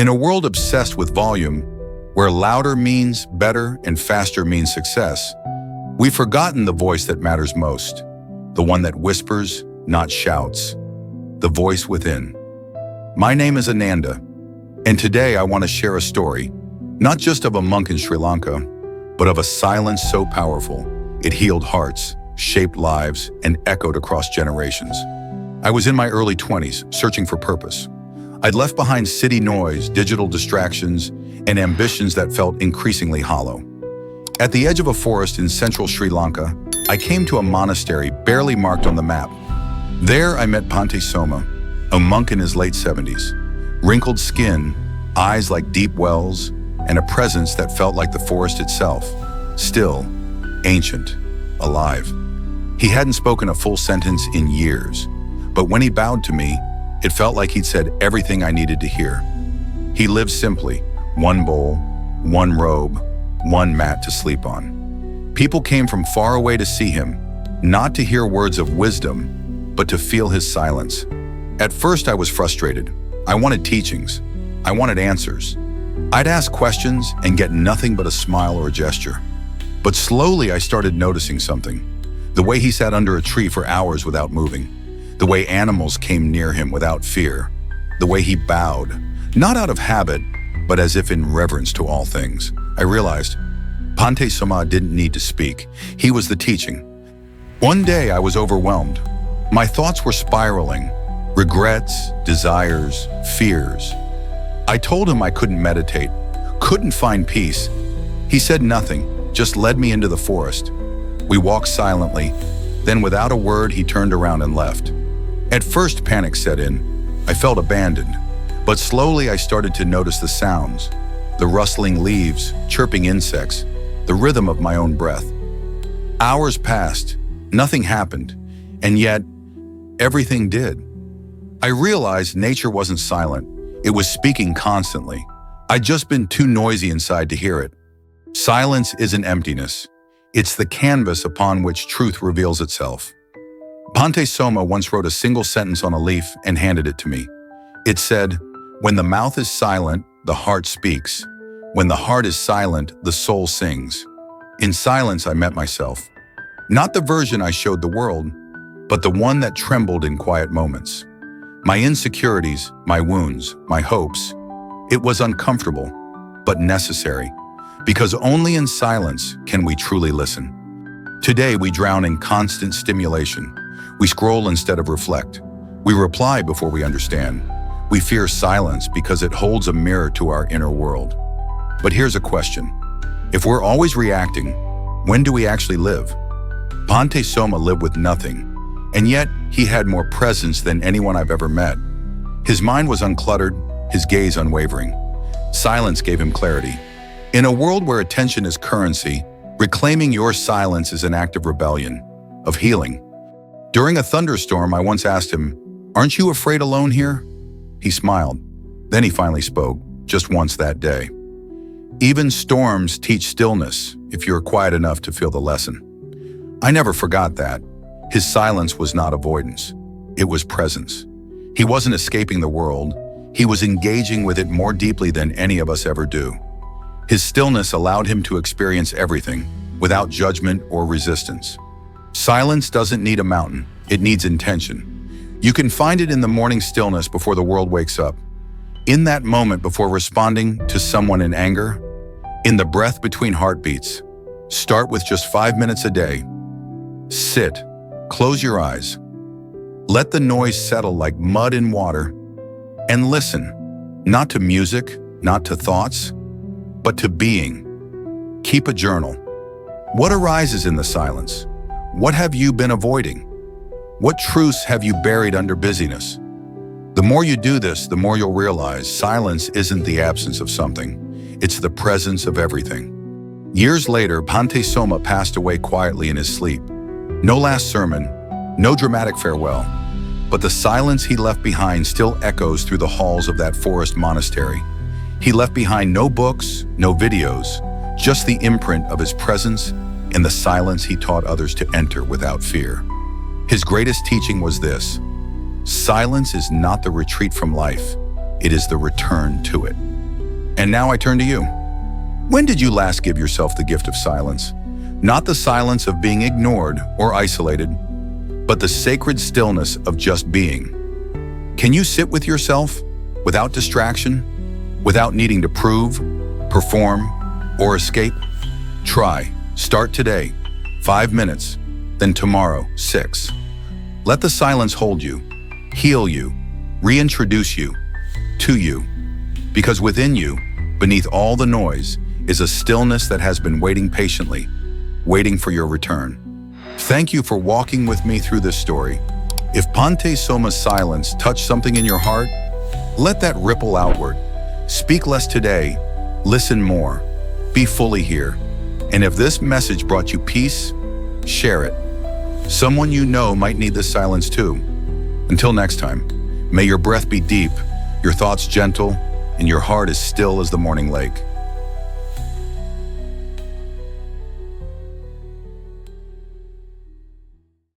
In a world obsessed with volume, where louder means better and faster means success, we've forgotten the voice that matters most, the one that whispers, not shouts, the voice within. My name is Ananda, and today I want to share a story, not just of a monk in Sri Lanka, but of a silence so powerful, it healed hearts, shaped lives, and echoed across generations. I was in my early 20s, searching for purpose. I'd left behind city noise, digital distractions, and ambitions that felt increasingly hollow. At the edge of a forest in central Sri Lanka, I came to a monastery barely marked on the map. There I met Bhante Soma, a monk in his late 70s. Wrinkled skin, eyes like deep wells, and a presence that felt like the forest itself. Still, ancient, alive. He hadn't spoken a full sentence in years, but when he bowed to me, it felt like he'd said everything I needed to hear. He lived simply, one bowl, one robe, one mat to sleep on. People came from far away to see him, not to hear words of wisdom, but to feel his silence. At first I was frustrated. I wanted teachings. I wanted answers. I'd ask questions and get nothing but a smile or a gesture. But slowly I started noticing something. The way he sat under a tree for hours without moving. The way animals came near him without fear. The way he bowed, not out of habit, but as if in reverence to all things. I realized Bhante Soma didn't need to speak. He was the teaching. One day I was overwhelmed. My thoughts were spiraling. Regrets, desires, fears. I told him I couldn't meditate, couldn't find peace. He said nothing, just led me into the forest. We walked silently, then without a word he turned around and left. At first panic set in. I felt abandoned, but slowly I started to notice the sounds, the rustling leaves, chirping insects, the rhythm of my own breath. Hours passed, nothing happened, and yet everything did. I realized nature wasn't silent. It was speaking constantly. I'd just been too noisy inside to hear it. Silence isn't emptiness. It's the canvas upon which truth reveals itself. Bhante Soma once wrote a single sentence on a leaf and handed it to me. It said, "When the mouth is silent, the heart speaks. When the heart is silent, the soul sings." In silence, I met myself. Not the version I showed the world, but the one that trembled in quiet moments. My insecurities, my wounds, my hopes. It was uncomfortable, but necessary, because only in silence can we truly listen. Today, we drown in constant stimulation. We scroll instead of reflect. We reply before we understand. We fear silence because it holds a mirror to our inner world. But here's a question. If we're always reacting, when do we actually live? Bhante Soma lived with nothing, and yet he had more presence than anyone I've ever met. His mind was uncluttered, his gaze unwavering. Silence gave him clarity. In a world where attention is currency, reclaiming your silence is an act of rebellion, of healing. During a thunderstorm, I once asked him, "Aren't you afraid alone here?" He smiled. Then he finally spoke, just once that day. Even storms teach stillness if you're quiet enough to feel the lesson. I never forgot that. His silence was not avoidance. It was presence. He wasn't escaping the world. He was engaging with it more deeply than any of us ever do. His stillness allowed him to experience everything without judgment or resistance. Silence doesn't need a mountain. It needs intention. You can find it in the morning stillness before the world wakes up. In that moment before responding to someone in anger. In the breath between heartbeats. Start with just 5 minutes a day. Sit. Close your eyes. Let the noise settle like mud in water. And listen, not to music, not to thoughts, but to being. Keep a journal. What arises in the silence? What have you been avoiding? What truths have you buried under busyness? The more you do this, the more you'll realize silence isn't the absence of something. It's the presence of everything. Years later, Bhante Soma passed away quietly in his sleep. No last sermon, no dramatic farewell, but the silence he left behind still echoes through the halls of that forest monastery. He left behind no books, no videos, just the imprint of his presence and the silence he taught others to enter without fear. His greatest teaching was this: silence is not the retreat from life, it is the return to it. And now I turn to you. When did you last give yourself the gift of silence? Not the silence of being ignored or isolated, but the sacred stillness of just being. Can you sit with yourself without distraction, without needing to prove, perform, or escape? Try. Start today, 5 minutes, then tomorrow, 6. Let the silence hold you, heal you, reintroduce you to you. Because within you, beneath all the noise, is a stillness that has been waiting patiently, waiting for your return. Thank you for walking with me through this story. If Pante Soma's silence touched something in your heart, let that ripple outward. Speak less today, listen more, be fully here. And if this message brought you peace, share it. Someone you know might need this silence too. Until next time, may your breath be deep, your thoughts gentle, and your heart as still as the morning lake.